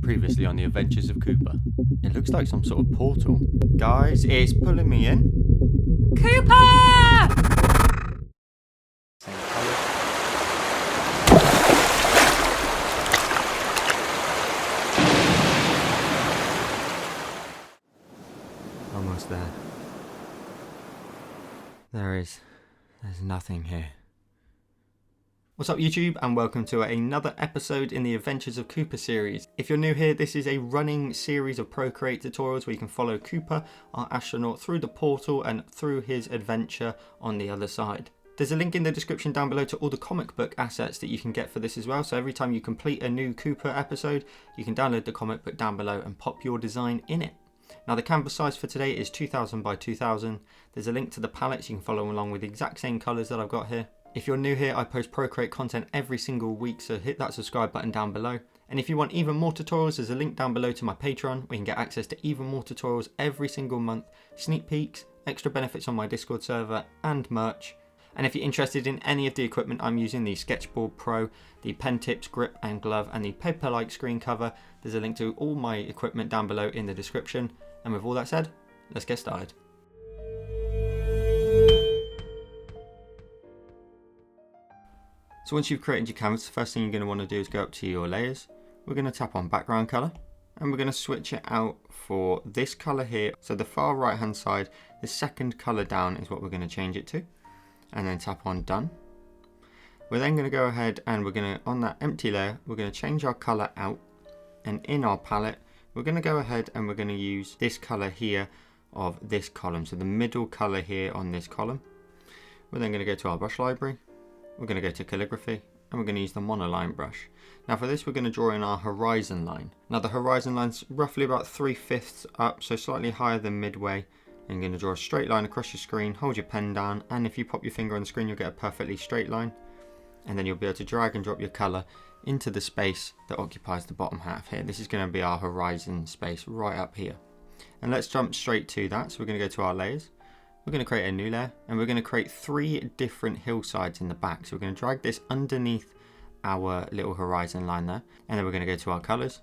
Previously on the Adventures of Cooper. It looks like some sort of portal. Guys, it's pulling me in. Cooper! Same colour. Almost there. There's nothing here. What's up YouTube, and welcome to another episode in the Adventures of Cooper series. If you're new here, this is a running series of Procreate tutorials where you can follow Cooper, our astronaut, through the portal and through his adventure on the other side. There's a link in the description down below to all the comic book assets that you can get for this as well. So every time you complete a new Cooper episode, you can download the comic book down below and pop your design in it. Now the canvas size for today is 2000 by 2000. There's a link to the palettes, you can follow along with the exact same colours that I've got here. If you're new here, I post Procreate content every single week, so hit that subscribe button down below. And if you want even more tutorials, there's a link down below to my Patreon where you can get access to even more tutorials every single month, sneak peeks, extra benefits on my Discord server, and merch. And if you're interested in any of the equipment I'm using, the Sketchboard Pro, the pen tips, grip and glove, and the Paperlike screen cover, there's a link to all my equipment down below in the description. And with all that said, let's get started. So once you've created your canvas, the first thing you're going to want to do is go up to your layers. We're going to tap on background color and we're going to switch it out for this color here. So the far right hand side, the second color down is what we're going to change it to, and then tap on done. We're then going to go ahead and we're going to, on that empty layer, we're going to change our color out, and in our palette, we're going to go ahead and we're going to use this color here of this column. So the middle color here on this column. We're then going to go to our brush library. We're going to go to calligraphy and we're going to use the monoline brush. Now for this we're going to draw in our horizon line. Now the horizon line's roughly about 3/5 up, so slightly higher than midway. And you're going to draw a straight line across your screen, hold your pen down, and if you pop your finger on the screen you'll get a perfectly straight line. And then you'll be able to drag and drop your colour into the space that occupies the bottom half here. This is going to be our horizon space right up here. And let's jump straight to that. So we're going to go to our layers. We're going to create a new layer and we're going to create 3 different hillsides in the back. So we're going to drag this underneath our little horizon line there, and then we're going to go to our colours,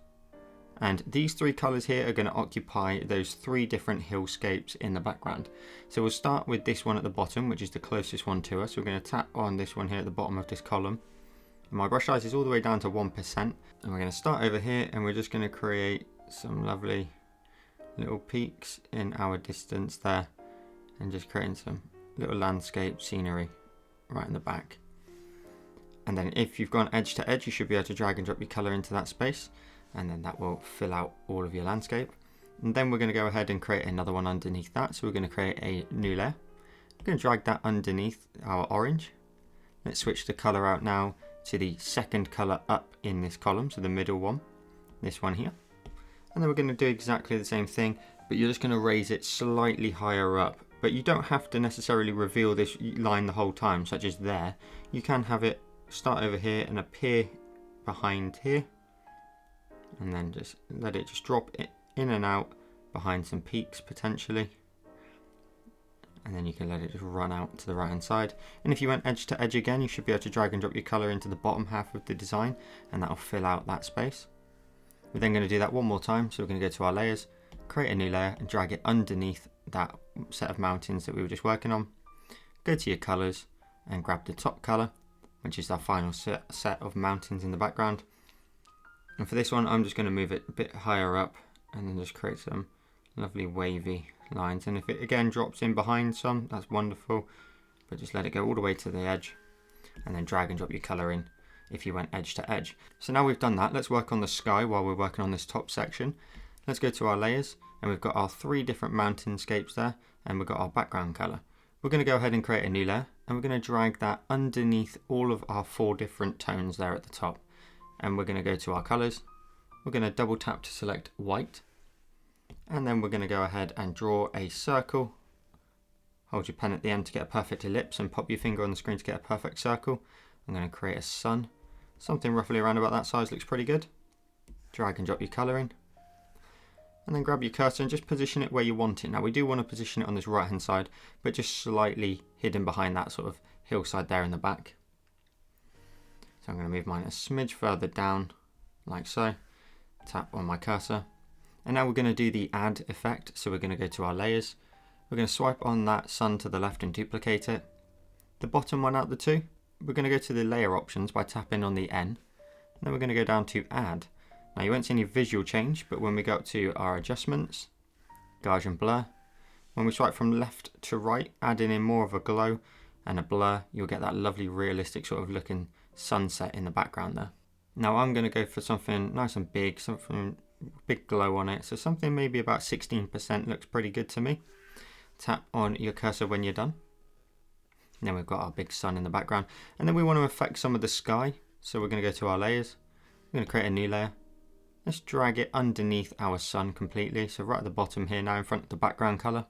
and these 3 colours here are going to occupy those 3 different hillscapes in the background. So we'll start with this one at the bottom, which is the closest one to us. We're going to tap on this one here at the bottom of this column, and my brush size is all the way down to 1%, and we're going to start over here and we're just going to create some lovely little peaks in our distance there, and just creating some little landscape scenery right in the back. And then if you've gone edge to edge, you should be able to drag and drop your colour into that space, and then that will fill out all of your landscape. And then we're going to go ahead and create another one underneath that. So we're going to create a new layer. We're going to drag that underneath our orange. Let's switch the colour out now to the second colour up in this column, so the middle one, this one here. And then we're going to do exactly the same thing, but you're just going to raise it slightly higher up. But you don't have to necessarily reveal this line the whole time, such as there. You can have it start over here and appear behind here, and then just let it just drop it in and out behind some peaks potentially, and then you can let it just run out to the right hand side. And if you went edge to edge again, you should be able to drag and drop your colour into the bottom half of the design, and that will fill out that space. We're then going to do that one more time, so we're going to go to our layers, create a new layer and drag it underneath that set of mountains that we were just working on. Go to your colours and grab the top colour, which is our final set of mountains in the background. And for this one I'm just going to move it a bit higher up and then just create some lovely wavy lines. And if it again drops in behind some, that's wonderful, but just let it go all the way to the edge and then drag and drop your colour in if you went edge to edge. So now we've done that, let's work on the sky while we're working on this top section. Let's go to our layers, and we've got our 3 different mountainscapes there, and we've got our background colour. We're going to go ahead and create a new layer, and we're going to drag that underneath all of our 4 different tones there at the top. And we're going to go to our colours, we're going to double tap to select white, and then we're going to go ahead and draw a circle. Hold your pen at the end to get a perfect ellipse and pop your finger on the screen to get a perfect circle. I'm going to create a sun, something roughly around about that size looks pretty good. Drag and drop your colour in, and then grab your cursor and just position it where you want it. Now we do want to position it on this right hand side, but just slightly hidden behind that sort of hillside there in the back. So I'm going to move mine a smidge further down, like so. tap on my cursor, and now we're going to do the add effect. So we're going to go to our layers, we're going to swipe on that sun to the left and duplicate it. The bottom one out the two, we're going to go to the layer options by tapping on the N, and then we're going to go down to add. Now you won't see any visual change, but when we go up to our adjustments, Gaussian blur, when we swipe from left to right, adding in more of a glow and a blur, you'll get that lovely realistic sort of looking sunset in the background there. Now I'm going to go for something nice and big, something big glow on it, so something maybe about 16% looks pretty good to me. Tap on your cursor when you're done. And then we've got our big sun in the background, and then we want to affect some of the sky, so we're going to go to our layers, we're going to create a new layer. Let's drag it underneath our sun completely, so right at the bottom here now in front of the background color.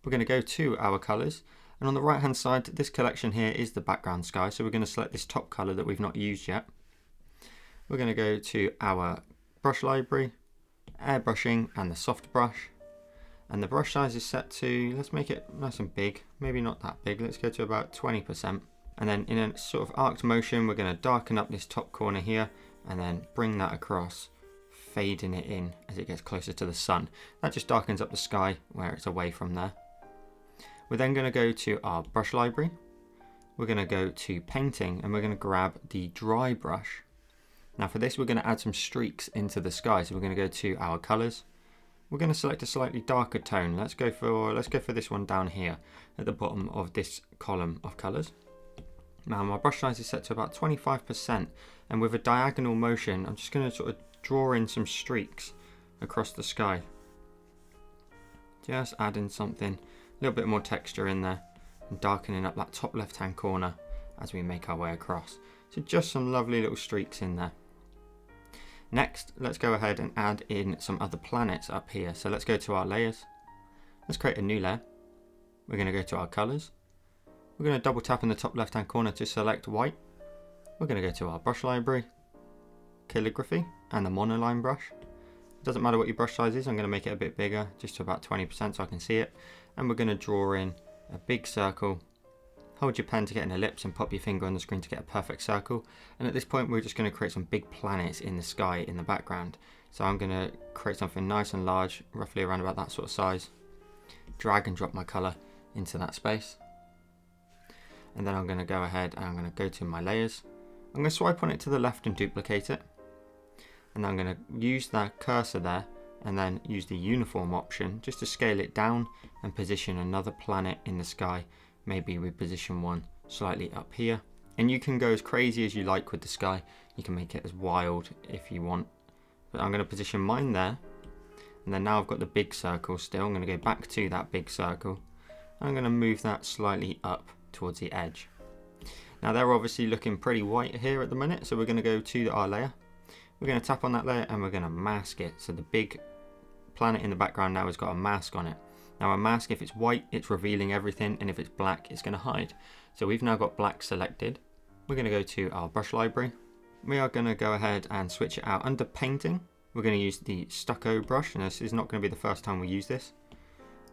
We're going to go to our colors, and on the right hand side this collection here is the background sky, so we're going to select this top color that we've not used yet. We're going to go to our brush library, airbrushing and the soft brush, and the brush size is set to, let's make it nice and big, maybe not that big, let's go to about 20%, and then in a sort of arced motion we're going to darken up this top corner here and then bring that across, fading it in as it gets closer to the sun. That just darkens up the sky where it's away from there. We're then going to go to our brush library, we're going to go to painting, and we're going to grab the dry brush. Now for this we're going to add some streaks into the sky, so we're going to go to our colors. We're going to select a slightly darker tone. Let's go for this one down here at the bottom of this column of colors. Now my brush size is set to about 25%, and with a diagonal motion I'm just going to sort of draw in some streaks across the sky. Just adding something, a little bit more texture in there, and darkening up that top left hand corner as we make our way across. So just some lovely little streaks in there. Next, let's go ahead and add in some other planets up here. So let's go to our layers. Let's create a new layer. We're going to go to our colors. We're going to double tap in the top left hand corner to select white. We're going to go to our brush library, calligraphy, and the monoline brush. It doesn't matter what your brush size is, I'm going to make it a bit bigger, just to about 20% so I can see it. And we're going to draw in a big circle. Hold your pen to get an ellipse and pop your finger on the screen to get a perfect circle. And at this point we're just going to create some big planets in the sky in the background. So I'm going to create something nice and large, roughly around about that sort of size. Drag and drop my colour into that space. And then I'm going to go ahead and I'm going to go to my layers. I'm going to swipe on it to the left and duplicate it. And I'm going to use that cursor there and then use the uniform option just to scale it down and position another planet in the sky. Maybe we position one slightly up here, and you can go as crazy as you like with the sky. You can make it as wild if you want, but I'm going to position mine there, and then now I've got the big circle still. I'm going to go back to that big circle. I'm going to move that slightly up towards the edge. Now they're obviously looking pretty white here at the minute, so we're going to go to our layer. We're going to tap on that layer and we're going to mask it. So the big planet in the background now has got a mask on it. Now a mask, if it's white, it's revealing everything, and if it's black, it's going to hide. So we've now got black selected. We're going to go to our brush library. We are going to go ahead and switch it out. Under painting, we're going to use the stucco brush, and this is not going to be the first time we use this.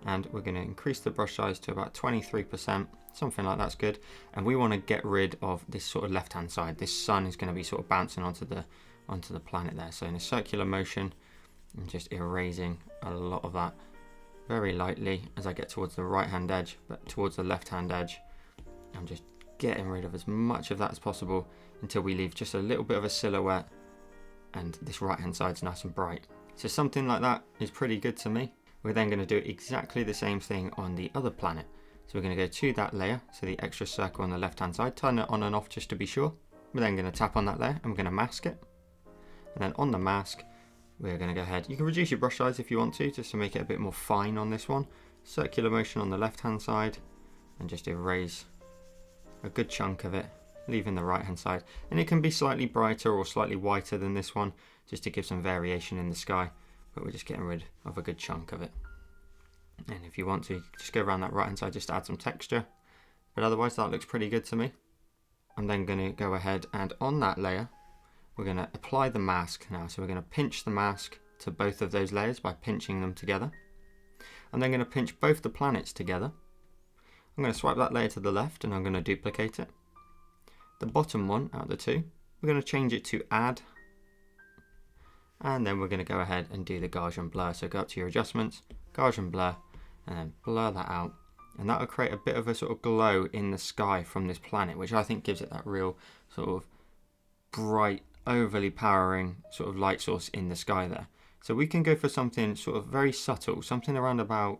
And we're going to increase the brush size to about 23%, something like that's good. And we want to get rid of this sort of left hand side. This sun is going to be sort of bouncing onto the planet there. So in a circular motion, I'm just erasing a lot of that very lightly as I get towards the right hand edge, but towards the left hand edge I'm just getting rid of as much of that as possible until we leave just a little bit of a silhouette and this right hand side's nice and bright. So something like that is pretty good to me. We're then going to do exactly the same thing on the other planet. So we're going to go to that layer, so the extra circle on the left hand side, turn it on and off just to be sure. We're then going to tap on that layer and we're going to mask it, and then on the mask we're going to go ahead, you can reduce your brush size if you want to, just to make it a bit more fine on this one. Circular motion on the left hand side, and just erase a good chunk of it, leaving the right hand side. And it can be slightly brighter or slightly whiter than this one, just to give some variation in the sky, but we're just getting rid of a good chunk of it. And if you want to, just go around that right hand side just to add some texture, but otherwise that looks pretty good to me. I'm then going to go ahead and on that layer we're going to apply the mask now. So we're going to pinch the mask to both of those layers by pinching them together. I'm then going to pinch both the planets together. I'm going to swipe that layer to the left and I'm going to duplicate it. The bottom one out of the two, we're going to change it to add. And then we're going to go ahead and do the Gaussian blur. So go up to your adjustments, Gaussian blur, and then blur that out. And that will create a bit of a sort of glow in the sky from this planet, which I think gives it that real sort of bright, overly powering sort of light source in the sky there. So we can go for something sort of very subtle, something around about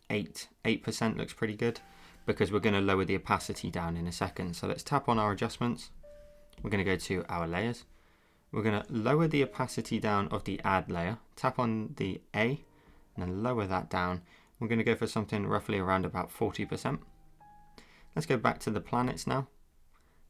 8% looks pretty good, because we're going to lower the opacity down in a second. So let's tap on our adjustments. We're going to go to our layers. We're going to lower the opacity down of the add layer, tap on the A, and then lower that down. We're going to go for something roughly around about 40%. Let's go back to the planets now,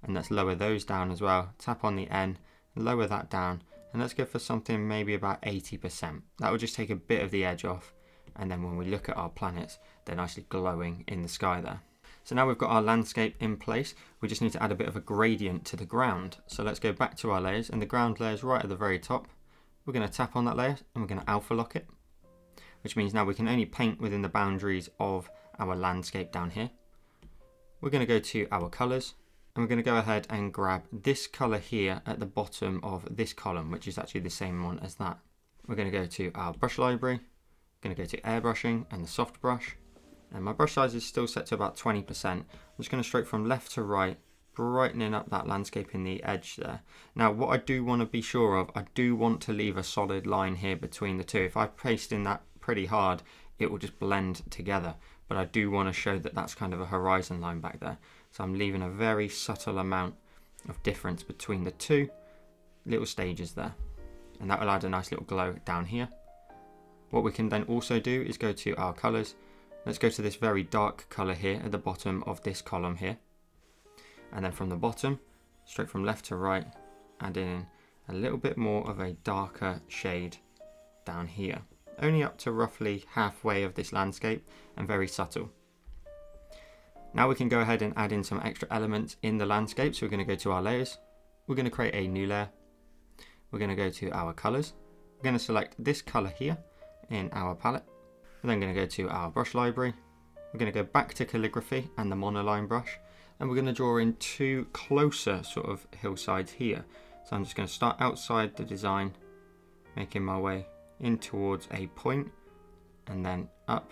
and let's lower those down as well. Tap on the N, lower that down, and let's go for something maybe about 80%. That will just take a bit of the edge off, and then when we look at our planets, they're nicely glowing in the sky there. So now we've got our landscape in place, we just need to add a bit of a gradient to the ground. So let's go back to our layers, and the ground layer is right at the very top. We're going to tap on that layer, and we're going to alpha lock it, which means now we can only paint within the boundaries of our landscape down here. We're going to go to our colors, and we're going to go ahead and grab this color here at the bottom of this column, which is actually the same one as that. We're going to go to our brush library, going to go to airbrushing and the soft brush, and my brush size is still set to about 20%. I'm just going to stroke from left to right, brightening up that landscape in the edge there. Now what I do want to be sure of, I do want to leave a solid line here between the two. If I paste in that pretty hard, it will just blend together, but I do want to show that that's kind of a horizon line back there. So I'm leaving a very subtle amount of difference between the two little stages there, and that will add a nice little glow down here. What we can then also do is go to our colors. Let's go to this very dark color here at the bottom of this column here, and then from the bottom, straight from left to right, add in a little bit more of a darker shade down here, only up to roughly halfway of this landscape, and very subtle. Now we can go ahead and add in some extra elements in the landscape. So we're going to go to our layers, we're going to create a new layer, we're going to go to our colors, we're going to select this color here in our palette. We're then going to go to our brush library, we're going to go back to calligraphy and the monoline brush, and we're going to draw in two closer sort of hillsides here. So I'm just going to start outside the design, making my way in towards a point, and then up,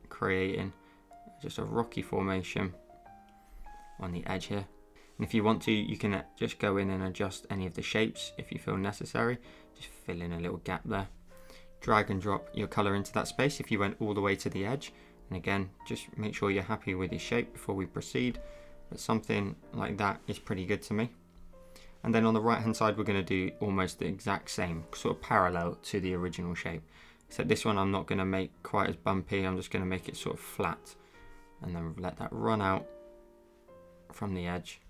creating just a rocky formation on the edge here. And if you want to, you can just go in and adjust any of the shapes if you feel necessary. Just fill in a little gap there. Drag and drop your color into that space if you went all the way to the edge. And again, just make sure you're happy with your shape before we proceed. But something like that is pretty good to me. And then on the right hand side, we're going to do almost the exact same, sort of parallel to the original shape. Except this one I'm not going to make quite as bumpy, I'm just going to make it sort of flat. And then let that run out from the edge.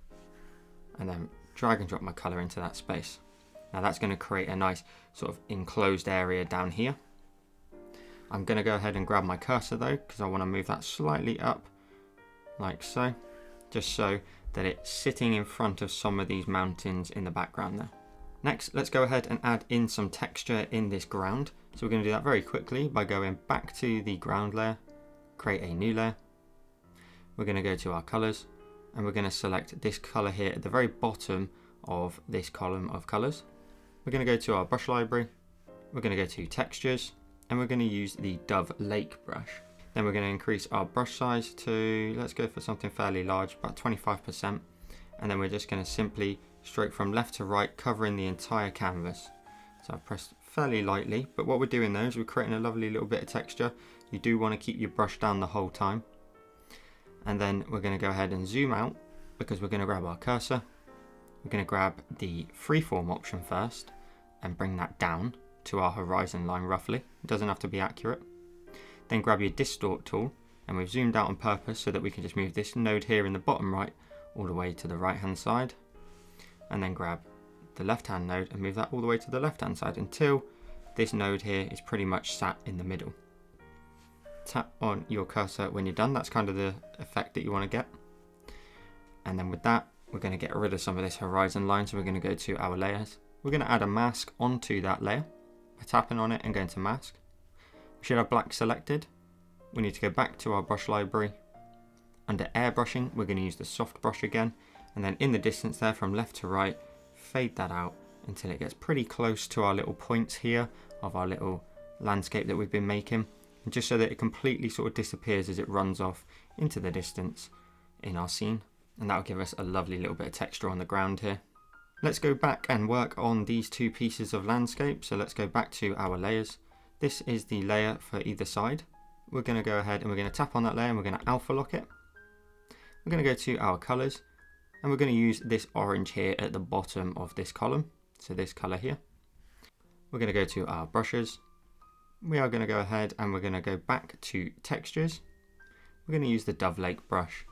And then drag and drop my color into that space. Now that's going to create a nice sort of enclosed area down here. I'm going to go ahead and grab my cursor though, because I want to move that slightly up, like so. Just so that it's sitting in front of some of these mountains in the background there. Next, let's go ahead and add in some texture in this ground. So we're going to do that very quickly by going back to the ground layer, create a new layer. We're going to go to our colors, and we're going to select this color here at the very bottom of this column of colors. We're going to go to our brush library, we're going to go to textures, and we're going to use the Dove Lake brush. Then we're going to increase our brush size to, let's go for something fairly large, about 25%. And then we're just going to simply stroke from left to right, covering the entire canvas. So I've pressed fairly lightly, but what we're doing there is we're creating a lovely little bit of texture. You do want to keep your brush down the whole time. And then we're going to go ahead and zoom out, because we're going to grab our cursor. We're going to grab the freeform option first and bring that down to our horizon line roughly. It doesn't have to be accurate. Then grab your distort tool, and we've zoomed out on purpose so that we can just move this node here in the bottom right all the way to the right hand side, and then grab the left hand node and move that all the way to the left hand side until this node here is pretty much sat in the middle. Tap on your cursor when you're done. That's kind of the effect that you want to get. And then with that, we're going to get rid of some of this horizon line, so we're going to go to our layers. We're going to add a mask onto that layer by tapping on it and going to mask. We should have black selected. We need to go back to our brush library. Under airbrushing, we're going to use the soft brush again, and then in the distance there from left to right, fade that out until it gets pretty close to our little points here of our little landscape that we've been making, and just so that it completely sort of disappears as it runs off into the distance in our scene, and that'll give us a lovely little bit of texture on the ground here. Let's go back and work on these two pieces of landscape. So let's go back to our layers. This is the layer for either side. We're going to go ahead and we're going to tap on that layer and we're going to alpha lock it. We're going to go to our colors and we're going to use this orange here at the bottom of this column. So this color here. We're going to go to our brushes. We are going to go ahead and we're going to go back to textures. We're going to use the Dove Lake brush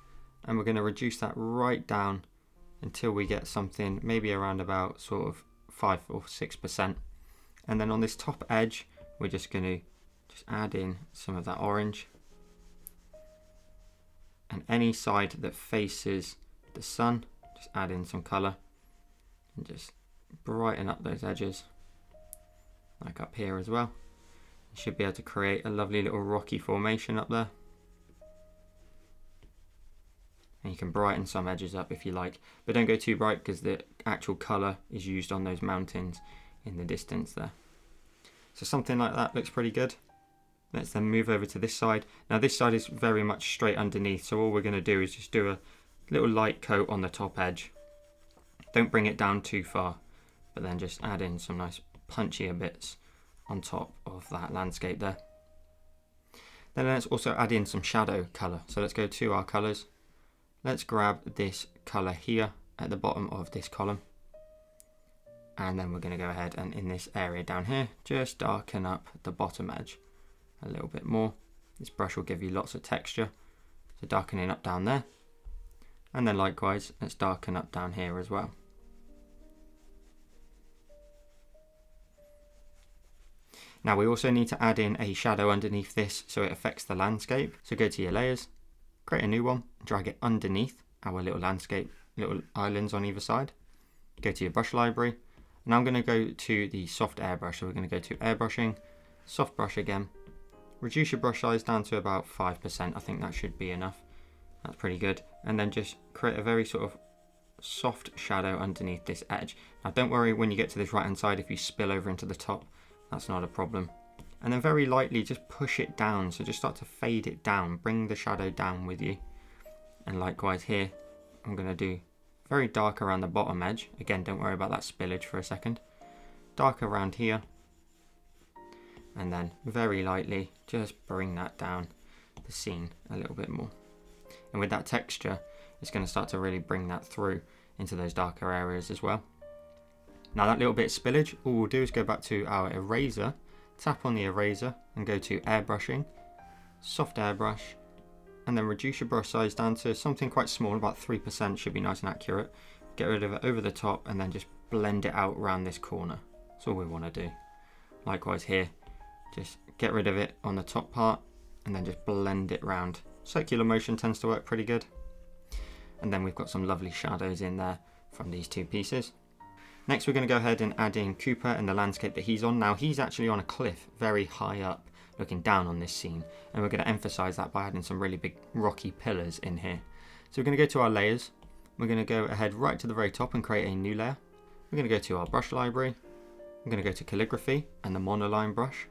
and we're going to reduce that right down until we get something maybe around about sort of 5 or 6%. And then on this top edge, we're just going to add in some of that orange. And any side that faces the sun, just add in some color and just brighten up those edges, like up here as well. You should be able to create a lovely little rocky formation up there. And you can brighten some edges up if you like, but don't go too bright because the actual color is used on those mountains in the distance there. So something like that looks pretty good. Let's then move over to this side. Now this side is very much straight underneath, so all we're going to do is just do a little light coat on the top edge. Don't bring it down too far, but then just add in some nice punchier bits on top of that landscape there. Then let's also add in some shadow color. So let's go to our colors. Let's grab this color here at the bottom of this column. And then we're going to go ahead and in this area down here, just darken up the bottom edge a little bit more. This brush will give you lots of texture. So darkening up down there. And then likewise, let's darken up down here as well. Now we also need to add in a shadow underneath this so it affects the landscape. So go to your layers, create a new one, drag it underneath our little landscape, little islands on either side. Go to your brush library. Now I'm going to go to the soft airbrush. So we're going to go to airbrushing, soft brush again. Reduce your brush size down to about 5%. I think that should be enough. That's pretty good. And then just create a very sort of soft shadow underneath this edge. Now don't worry when you get to this right hand side if you spill over into the top. That's not a problem. And then very lightly just push it down. So just start to fade it down. Bring the shadow down with you. And likewise here, I'm going to do very dark around the bottom edge. Again, don't worry about that spillage for a second. Dark around here. And then very lightly just bring that down the scene a little bit more. And with that texture, it's going to start to really bring that through into those darker areas as well. Now that little bit of spillage, all we'll do is go back to our eraser, tap on the eraser and go to airbrushing, soft airbrush, and then reduce your brush size down to something quite small, about 3% should be nice and accurate. Get rid of it over the top and then just blend it out around this corner. That's all we want to do. Likewise here, just get rid of it on the top part and then just blend it round. Circular motion tends to work pretty good. And then we've got some lovely shadows in there from these two pieces. Next we're going to go ahead and add in Cooper and the landscape that he's on. Now he's actually on a cliff very high up looking down on this scene, and we're going to emphasize that by adding some really big rocky pillars in here. So we're going to go to our layers. We're going to go ahead right to the very top and create a new layer. We're going to go to our brush library. I'm going to go to calligraphy and the monoline brush,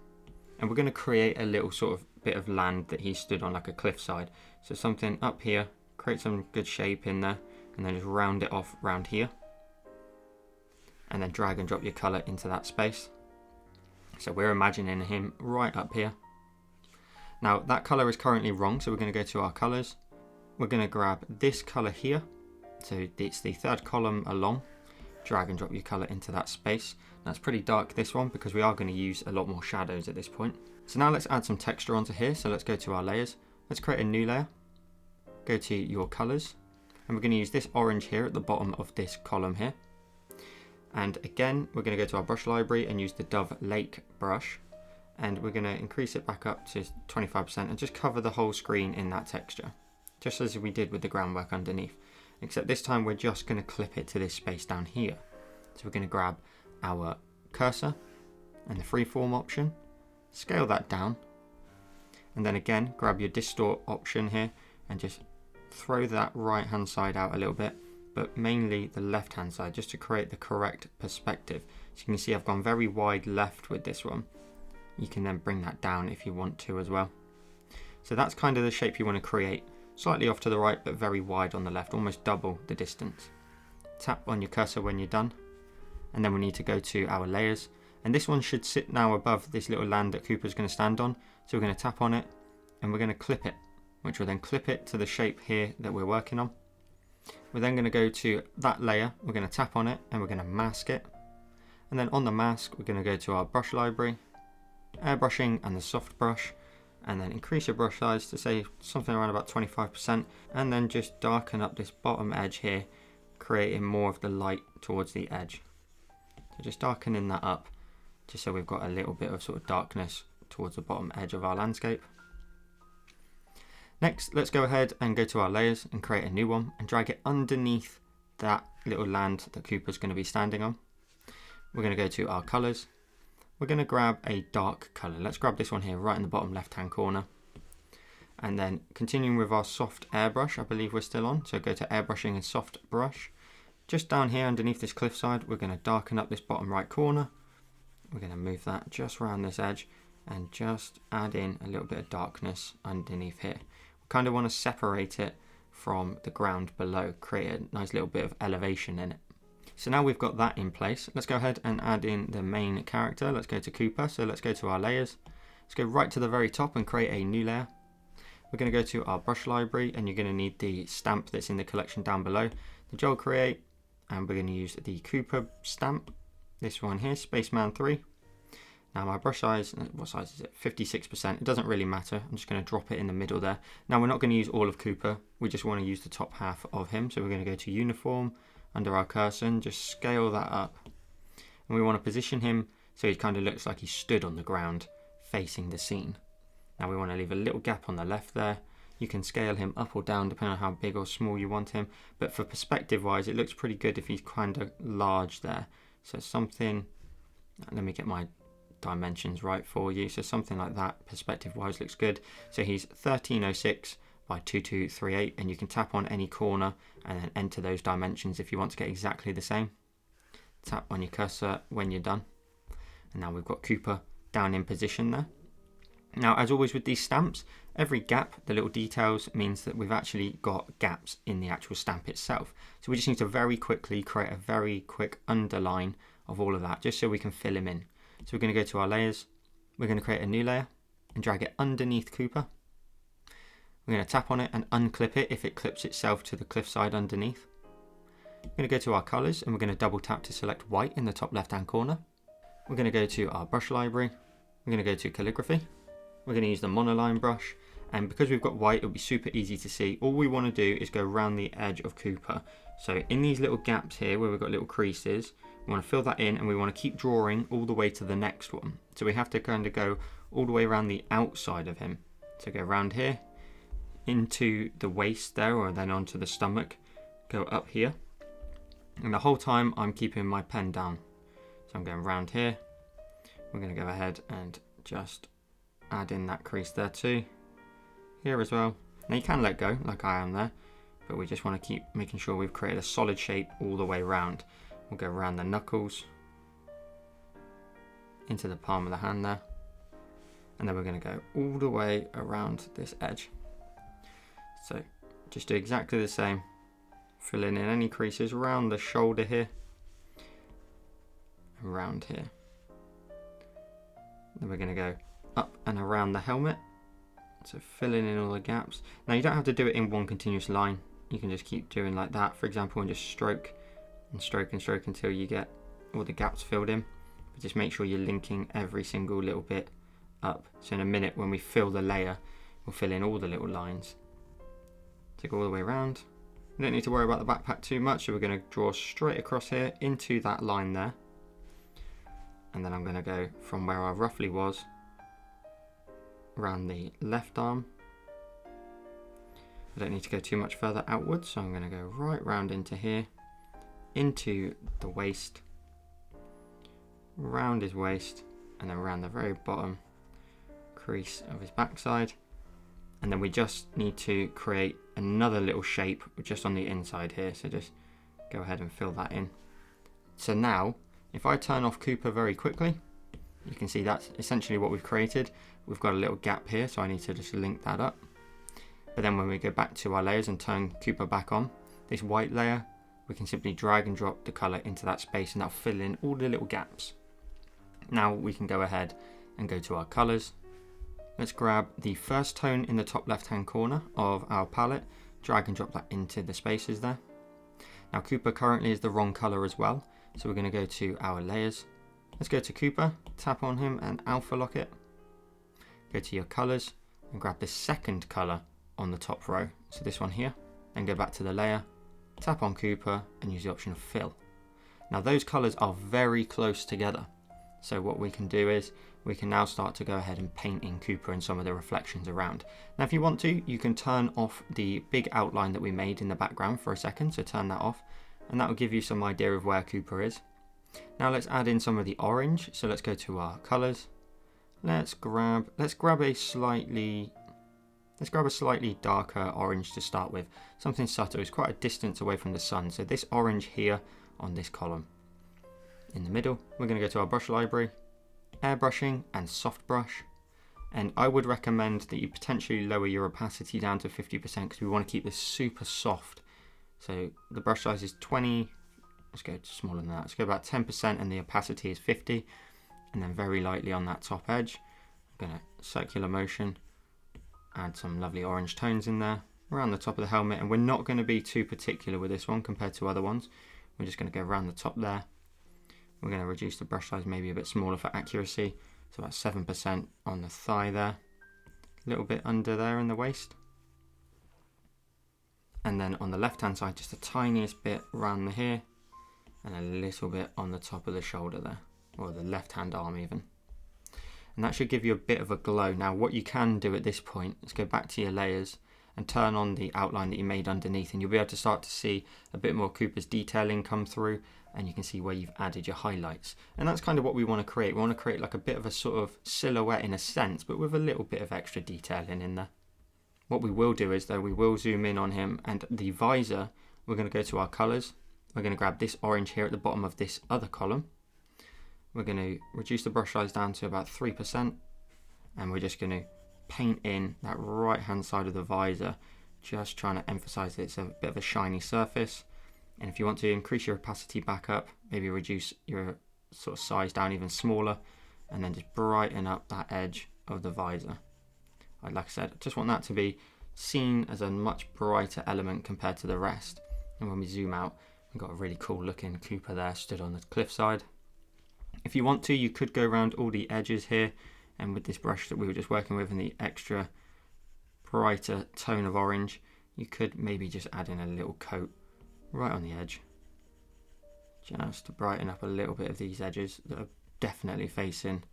and we're going to create a little sort of bit of land that he stood on, like a cliffside. So something up here, create some good shape in there, and then just round it off round here. And then drag and drop your color into that space. So we're imagining him right up here. Now that color is currently wrong, so we're going to go to our colors. We're going to grab this color here. So it's the third column along. Drag and drop your color into that space. Now it's pretty dark, this one, because we are going to use a lot more shadows at this point. So now let's add some texture onto here. So let's go to our layers. Let's create a new layer. Go to your colors. And we're going to use this orange here at the bottom of this column here. And again, we're going to go to our brush library and use the Dove Lake brush. And we're going to increase it back up to 25% and just cover the whole screen in that texture. Just as we did with the groundwork underneath. Except this time we're just going to clip it to this space down here. So we're going to grab our cursor and the freeform option. Scale that down. And then again, grab your distort option here and just throw that right hand side out a little bit. but mainly the left hand side, just to create the correct perspective. So you can see I've gone very wide left with this one. You can then bring that down if you want to as well. So that's kind of the shape you want to create. Slightly off to the right, but very wide on the left, almost double the distance. Tap on your cursor when you're done. And then we need to go to our layers. And this one should sit now above this little land that Cooper's going to stand on. So we're going to tap on it and we're going to clip it, which will then clip it to the shape here that we're working on. We're then going to go to that layer, we're going to tap on it and we're going to mask it. And then on the mask, we're going to go to our brush library, airbrushing and the soft brush, and then increase your brush size to say something around about 25%, and then just darken up this bottom edge here, creating more of the light towards the edge. So just darkening that up, just so we've got a little bit of sort of darkness towards the bottom edge of our landscape. Next, let's go ahead and go to our layers and create a new one and drag it underneath that little land that Cooper's going to be standing on. We're going to go to our colors. We're going to grab a dark color. Let's grab this one here right in the bottom left hand corner. And then continuing with our soft airbrush, I believe we're still on. So go to airbrushing and soft brush. Just down here underneath this cliffside, we're going to darken up this bottom right corner. We're going to move that just around this edge and just add in a little bit of darkness underneath here. We kind of want to separate it from the ground below, create a nice little bit of elevation in it. So now we've got that in place, let's go ahead and add in the main character. Let's go to Cooper, so let's go to our layers. Let's go right to the very top and create a new layer. We're going to go to our brush library and you're going to need the stamp that's in the collection down below, the Joel.create, and we're going to use the Cooper stamp, this one here, Spaceman 3. Now my brush size, what size is it? 56%. It doesn't really matter. I'm just going to drop it in the middle there. Now we're not going to use all of Cooper. We just want to use the top half of him. So we're going to go to uniform under our cursor and just scale that up. And we want to position him so he kind of looks like he stood on the ground facing the scene. Now we want to leave a little gap on the left there. You can scale him up or down depending on how big or small you want him. But for perspective wise, it looks pretty good if he's kind of large there. So something, let me get my dimensions right for you. So something like that perspective wise looks good. So he's 1306 by 2238 and you can tap on any corner and then enter those dimensions if you want to get exactly the same. Tap on your cursor when you're done. And now we've got Cooper down in position there. Now, as always with these stamps, every gap, the little details, means that we've actually got gaps in the actual stamp itself. So we just need to very quickly create a very quick underline of all of that, just so we can fill him in. So we're going to go to our layers, we're going to create a new layer and drag it underneath Cooper. We're going to tap on it and unclip it if it clips itself to the cliffside underneath. We're going to go to our colors and we're going to double tap to select white in the top left hand corner. We're going to go to our brush library, we're going to go to calligraphy. We're going to use the monoline brush, and because we've got white, it'll be super easy to see. All we want to do is go around the edge of Cooper. So in these little gaps here where we've got little creases, we want to fill that in and we want to keep drawing all the way to the next one. So we have to kind of go all the way around the outside of him. So go around here into the waist there, or then onto the stomach, go up here. And the whole time I'm keeping my pen down. So I'm going around here. We're going to go ahead and just add in that crease there too, here as well. Now you can let go like I am there, but we just want to keep making sure we've created a solid shape all the way around. We'll go around the knuckles into the palm of the hand there, and then we're going to go all the way around this edge. So just do exactly the same, filling in any creases around the shoulder here, around here. Then we're going to go up and around the helmet, so filling in all the gaps. Now you don't have to do it in one continuous line, you can just keep doing like that, for example, and just stroke and stroke and stroke until you get all the gaps filled in. But just make sure you're linking every single little bit up, so in a minute when we fill the layer, we'll fill in all the little lines. So go all the way around. We don't need to worry about the backpack too much, so we're going to draw straight across here into that line there, and then I'm going to go from where I roughly was around the left arm. I don't need to go too much further outwards, so I'm going to go right round into here, into the waist, round his waist, and then around the very bottom crease of his backside. And then we just need to create another little shape just on the inside here, so just go ahead and fill that in. So now, if I turn off Cooper very quickly, you can see that's essentially what we've created. We've got a little gap here, so I need to just link that up. But then when we go back to our layers and turn Cooper back on, this white layer, we can simply drag and drop the color into that space and that'll fill in all the little gaps. Now we can go ahead and go to our colors. Let's grab the first tone in the top left hand corner of our palette, drag and drop that into the spaces there. Now Cooper currently is the wrong color as well, so we're going to go to our layers. Let's go to Cooper, tap on him and alpha lock it. Go to your colors and grab the second color on the top row, so this one here, and go back to the layer, tap on Cooper and use the option of fill. Now those colors are very close together, so what we can do is we can now start to go ahead and paint in Cooper and some of the reflections around. Now if you want to, you can turn off the big outline that we made in the background for a second, so turn that off and that will give you some idea of where Cooper is. Now let's add in some of the orange, so let's go to our colors. Let's grab a slightly darker orange to start with, something subtle. It's quite a distance away from the sun, so this orange here on this column. In the middle, we're going to go to our brush library, airbrushing and soft brush, and I would recommend that you potentially lower your opacity down to 50% because we want to keep this super soft. So the brush size is 20, let's go smaller than that, let's go about 10% and the opacity is 50, and then very lightly on that top edge, I'm going to circular motion, add some lovely orange tones in there around the top of the helmet, and we're not going to be too particular with this one compared to other ones. We're just going to go around the top there. We're going to reduce the brush size maybe a bit smaller for accuracy, so about 7% on the thigh there, a little bit under there in the waist, and then on the left hand side just the tiniest bit around the here and a little bit on the top of the shoulder there, or the left hand arm even. And that should give you a bit of a glow. Now what you can do at this point is go back to your layers and turn on the outline that you made underneath, and you'll be able to start to see a bit more Cooper's detailing come through, and you can see where you've added your highlights. And that's kind of what we want to create. We want to create like a bit of a sort of silhouette in a sense, but with a little bit of extra detailing in there. What we will do is though, we will zoom in on him, and the visor, we're going to go to our colors. We're going to grab this orange here at the bottom of this other column. We're going to reduce the brush size down to about 3%, and we're just going to paint in that right hand side of the visor, just trying to emphasize that it's a bit of a shiny surface. And if you want to increase your opacity back up, maybe reduce your sort of size down even smaller, and then just brighten up that edge of the visor. Like I said, I just want that to be seen as a much brighter element compared to the rest. And when we zoom out, we've got a really cool looking Cooper there stood on the cliffside. If you want to, you could go around all the edges here, and with this brush that we were just working with and the extra brighter tone of orange, you could maybe just add in a little coat right on the edge, just to brighten up a little bit of these edges that are definitely facing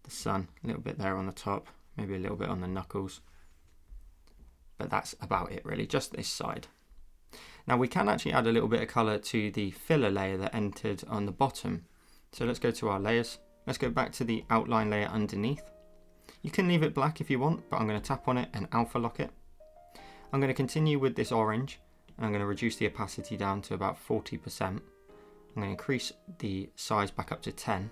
the sun. A little bit there on the top, maybe a little bit on the knuckles, but that's about it really, just this side. Now we can actually add a little bit of colour to the filler layer that entered on the bottom. So let's go to our layers, let's go back to the outline layer underneath. You can leave it black if you want, but I'm going to tap on it and alpha lock it. I'm going to continue with this orange, and I'm going to reduce the opacity down to about 40%. I'm going to increase the size back up to 10.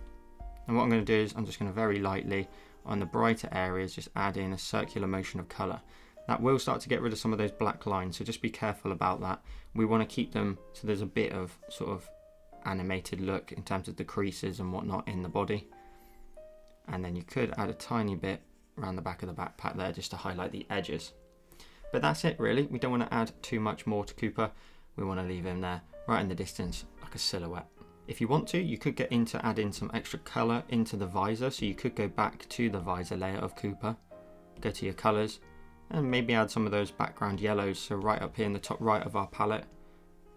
And what I'm going to do is I'm just going to very lightly on the brighter areas just add in a circular motion of colour. That will start to get rid of some of those black lines, so just be careful about that. We want to keep them so there's a bit of sort of animated look in terms of the creases and whatnot in the body. And then you could add a tiny bit around the back of the backpack there just to highlight the edges. But that's it really. We don't want to add too much more to Cooper. We want to leave him there right in the distance like a silhouette. If you want to, you could get in to add in some extra colour into the visor, so you could go back to the visor layer of Cooper, go to your colours, and maybe add some of those background yellows, so right up here in the top right of our palette,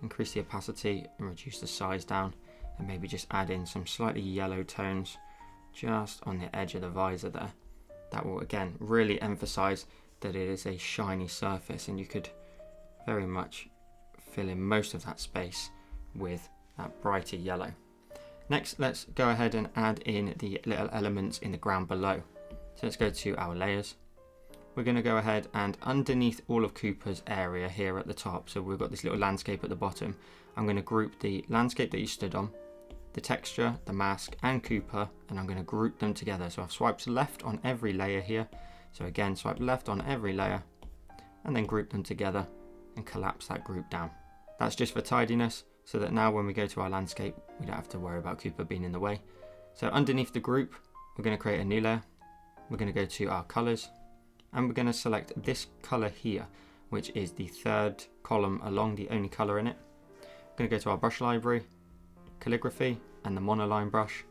increase the opacity and reduce the size down, and maybe just add in some slightly yellow tones just on the edge of the visor there. That will again really emphasize that it is a shiny surface, and you could very much fill in most of that space with that brighter yellow. Next, let's go ahead and add in the little elements in the ground below. So let's go to our layers. We're going to go ahead and underneath all of Cooper's area here at the top, so we've got this little landscape at the bottom, I'm going to group the landscape that you stood on, the texture, the mask and Cooper, and I'm going to group them together. So I've swiped left on every layer here. So again, swipe left on every layer and then group them together and collapse that group down. That's just for tidiness, so that now when we go to our landscape, we don't have to worry about Cooper being in the way. So underneath the group, we're going to create a new layer. We're going to go to our colors and we're going to select this color here, which is the third column along, the only color in it. We're going to go to our brush library, calligraphy and the monoline brush,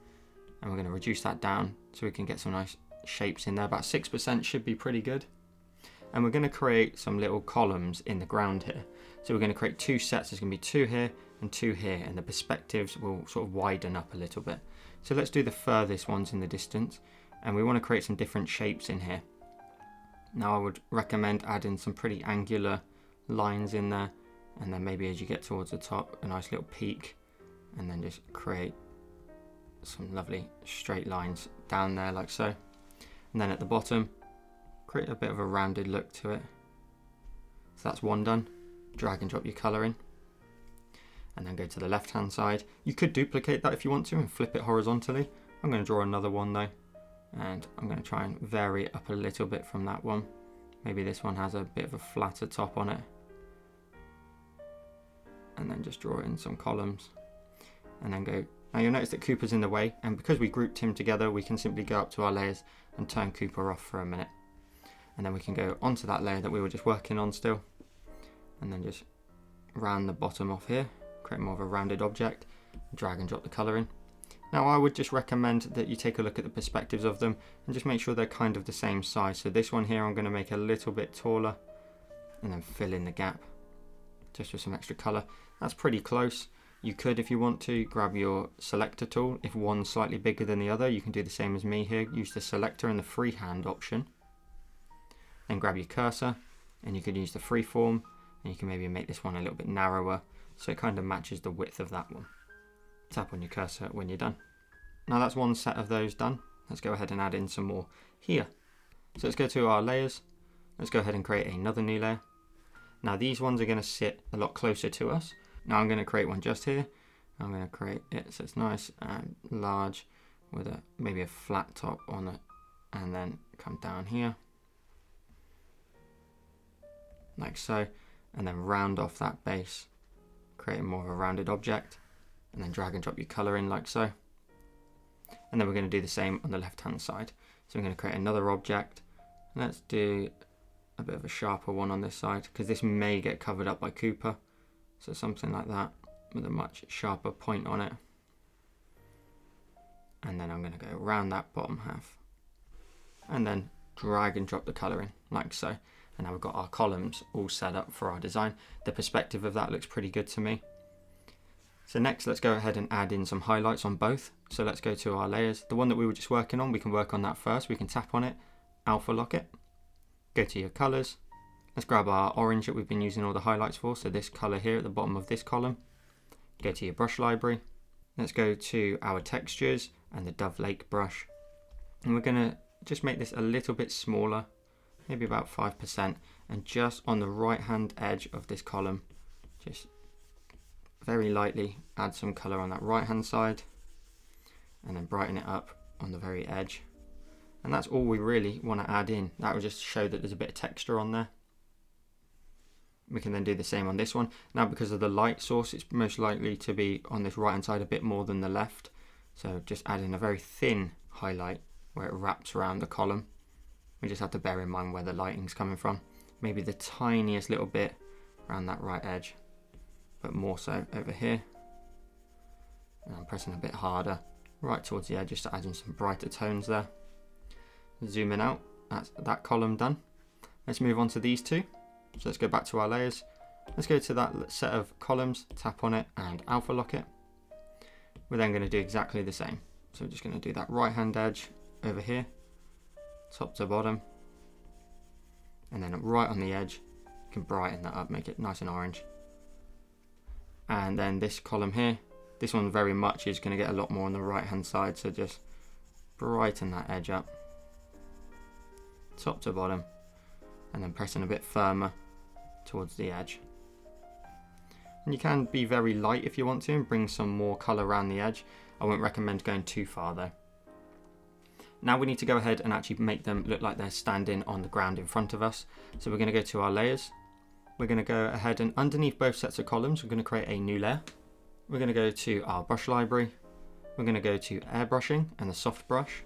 and we're going to reduce that down so we can get some nice shapes in there. About 6% should be pretty good. And we're going to create some little columns in the ground here. So we're going to create two sets. There's going to be two here and two here, and the perspectives will sort of widen up a little bit. So let's do the furthest ones in the distance, and we want to create some different shapes in here. Now I would recommend adding some pretty angular lines in there, and then maybe as you get towards the top, a nice little peak, and then just create some lovely straight lines down there like so. And then at the bottom, create a bit of a rounded look to it. So that's one done. Drag and drop your colour in. And then go to the left hand side. You could duplicate that if you want to and flip it horizontally. I'm going to draw another one though. And I'm going to try and vary it up a little bit from that one. Maybe this one has a bit of a flatter top on it. And then just draw in some columns. And then go. Now you'll notice that Cooper's in the way, and because we grouped him together, we can simply go up to our layers and turn Cooper off for a minute. And then we can go onto that layer that we were just working on still, and then just round the bottom off here, create more of a rounded object, drag and drop the colour in. Now I would just recommend that you take a look at the perspectives of them and just make sure they're kind of the same size. So this one here I'm going to make a little bit taller and then fill in the gap just with some extra colour. That's pretty close. You could, if you want to, grab your selector tool. If one's slightly bigger than the other, you can do the same as me here. Use the selector and the freehand option. Then grab your cursor and you can use the freeform, and you can maybe make this one a little bit narrower so it kind of matches the width of that one. Tap on your cursor when you're done. Now that's one set of those done. Let's go ahead and add in some more here. So let's go to our layers. Let's go ahead and create another new layer. Now these ones are going to sit a lot closer to us. Now I'm going to create one just here. I'm going to create it so it's nice and large with maybe a flat top on it, and then come down here like so, and then round off that base, creating more of a rounded object, and then drag and drop your colour in like so. And then we're going to do the same on the left hand side. So I'm going to create another object. Let's do a bit of a sharper one on this side because this may get covered up by Cooper. So something like that with a much sharper point on it. And then I'm going to go around that bottom half and then drag and drop the colour in like so. And now we've got our columns all set up for our design. The perspective of that looks pretty good to me. So next, let's go ahead and add in some highlights on both. So let's go to our layers. The one that we were just working on, we can work on that first. We can tap on it, alpha lock it, go to your colors. Let's grab our orange that we've been using all the highlights for. So this color here at the bottom of this column. Go to your brush library. Let's go to our textures and the Dove Lake brush. And we're gonna just make this a little bit smaller, maybe about 5%. And just on the right hand edge of this column, just very lightly add some color on that right hand side and then brighten it up on the very edge. And that's all we really want to add in. That will just show that there's a bit of texture on there. We can then do the same on this one. Now because of the light source, it's most likely to be on this right hand side a bit more than the left. So just add in a very thin highlight where it wraps around the column. We just have to bear in mind where the lighting's coming from. Maybe the tiniest little bit around that right edge, but more so over here. And I'm pressing a bit harder right towards the edge just to add in some brighter tones there. Zoom in out, that's that column done. Let's move on to these two. So let's go back to our layers. Let's go to that set of columns, tap on it and alpha lock it. We're then going to do exactly the same. So we're just going to do that right hand edge over here, top to bottom, and then right on the edge, you can brighten that up, make it nice and orange. And then this column here, this one very much is going to get a lot more on the right hand side, so just brighten that edge up, top to bottom, and then pressing a bit firmer towards the edge. And you can be very light if you want to and bring some more colour around the edge. I wouldn't recommend going too far though. Now we need to go ahead and actually make them look like they're standing on the ground in front of us. So we're going to go to our layers. We're going to go ahead and underneath both sets of columns, we're going to create a new layer. We're going to go to our brush library. We're going to go to airbrushing and the soft brush.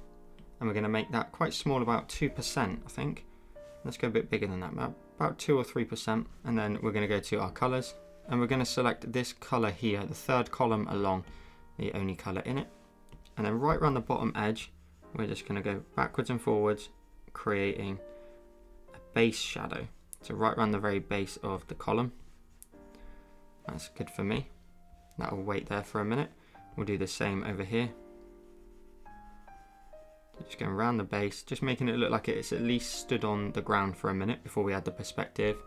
And we're going to make that quite small, about 2%, I think. Let's go a bit bigger than that, about 2 or 3%. And then we're going to go to our colors. And we're going to select this color here, the third column along, the only color in it. And then right around the bottom edge, we're just going to go backwards and forwards, creating a base shadow. So right around the very base of the column. That's good for me. That'll wait there for a minute. We'll do the same over here. Just going around the base, just making it look like it's at least stood on the ground for a minute before we add the perspective.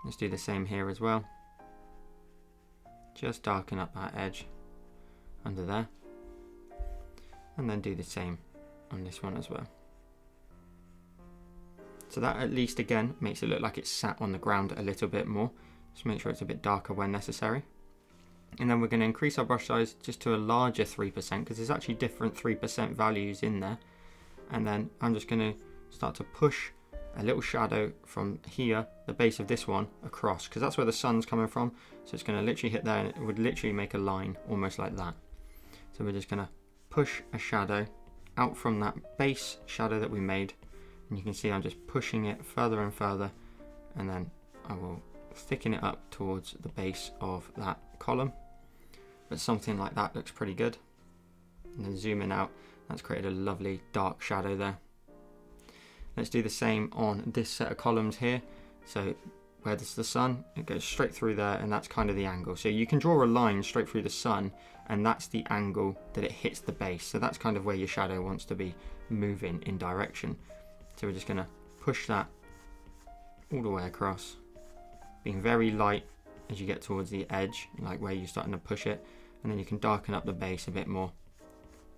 Let's do the same here as well. Just darken up that edge under there. And then do the same on this one as well. So that at least again makes it look like it's sat on the ground a little bit more. Just make sure it's a bit darker when necessary. And then we're going to increase our brush size just to a larger 3% because there's actually different 3% values in there. And then I'm just going to start to push a little shadow from here, the base of this one, across, because that's where the sun's coming from. So it's going to literally hit there and it would literally make a line almost like that. So we're just going to push a shadow out from that base shadow that we made. And you can see I'm just pushing it further and further. And then I will thicken it up towards the base of that column. But something like that looks pretty good. And then zooming out, that's created a lovely dark shadow there. Let's do the same on this set of columns here. So where there's the sun, it goes straight through there, and that's kind of the angle. So you can draw a line straight through the sun, and that's the angle that it hits the base. So that's kind of where your shadow wants to be moving in direction. So we're just going to push that all the way across, being very light as you get towards the edge, like where you're starting to push it, and then you can darken up the base a bit more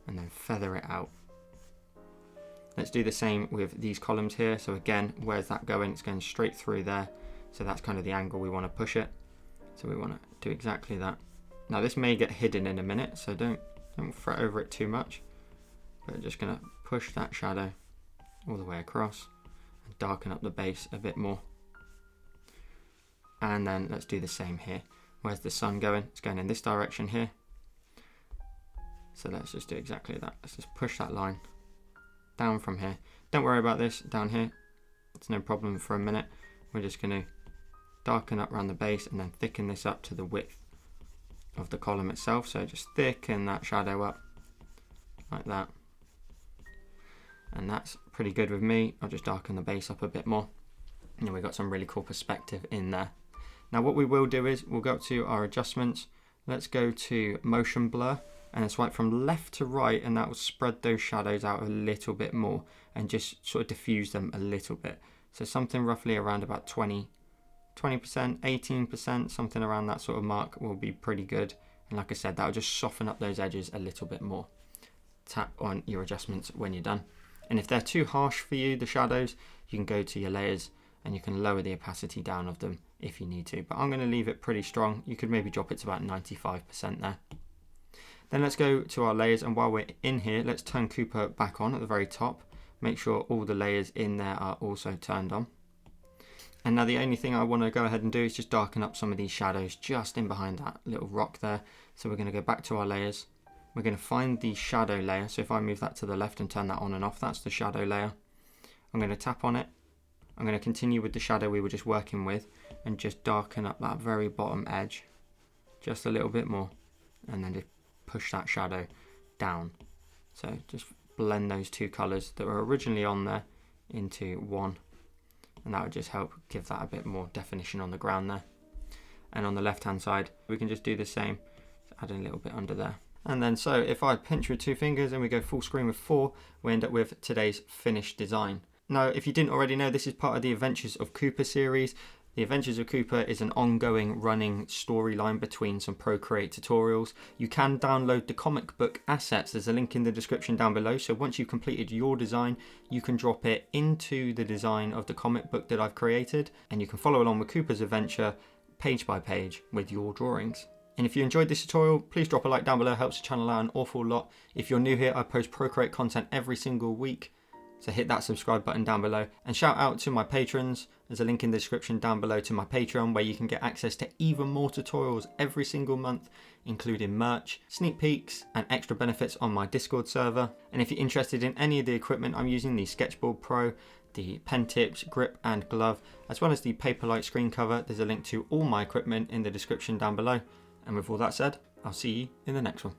and then feather it out. Let's do the same with these columns here. So again, where's that going? It's going straight through there. So that's kind of the angle we want to push it. So we want to do exactly that. Now this may get hidden in a minute, so don't fret over it too much. But we're just going to push that shadow all the way across and darken up the base a bit more. And then let's do the same here. Where's the sun going? It's going in this direction here. So let's just do exactly that. Let's just push that line down from here. Don't worry about this down here. It's no problem for a minute. We're just going to darken up around the base and then thicken this up to the width of the column itself. So just thicken that shadow up like that. And that's pretty good with me. I'll just darken the base up a bit more. And we've got some really cool perspective in there. Now what we will do is we'll go up to our adjustments. Let's go to motion blur and then swipe from left to right, and that will spread those shadows out a little bit more and just sort of diffuse them a little bit. So something roughly around about 20%, 18%, something around that sort of mark will be pretty good. And like I said, that'll just soften up those edges a little bit more. Tap on your adjustments when you're done. And if they're too harsh for you, the shadows, you can go to your layers and you can lower the opacity down of them if you need to. But I'm going to leave it pretty strong. You could maybe drop it to about 95% there. Then let's go to our layers, and while we're in here, let's turn Cooper back on at the very top. Make sure all the layers in there are also turned on. And now the only thing I want to go ahead and do is just darken up some of these shadows just in behind that little rock there. So we're going to go back to our layers. We're going to find the shadow layer. So if I move that to the left and turn that on and off, that's the shadow layer. I'm going to tap on it. I'm going to continue with the shadow we were just working with and just darken up that very bottom edge just a little bit more, and then just push that shadow down. So just blend those two colors that were originally on there into one, and that would just help give that a bit more definition on the ground there. And on the left hand side we can just do the same, add a little bit under there. And then so if I pinch with 2 fingers and we go full screen with 4, we end up with today's finished design. Now, if you didn't already know, this is part of the Adventures of Cooper series. The Adventures of Cooper is an ongoing running storyline between some Procreate tutorials. You can download the comic book assets. There's a link in the description down below. So once you've completed your design, you can drop it into the design of the comic book that I've created, and you can follow along with Cooper's adventure, page by page with your drawings. And if you enjoyed this tutorial, please drop a like down below, it helps the channel out an awful lot. If you're new here, I post Procreate content every single week, so hit that subscribe button down below. And shout out to my patrons, there's a link in the description down below to my Patreon where you can get access to even more tutorials every single month, including merch, sneak peeks, and extra benefits on my Discord server. And if you're interested in any of the equipment I'm using, the Sketchboard Pro, the pen tips, grip and glove, as well as the Paperlike screen cover, there's a link to all my equipment in the description down below. And with all that said, I'll see you in the next one.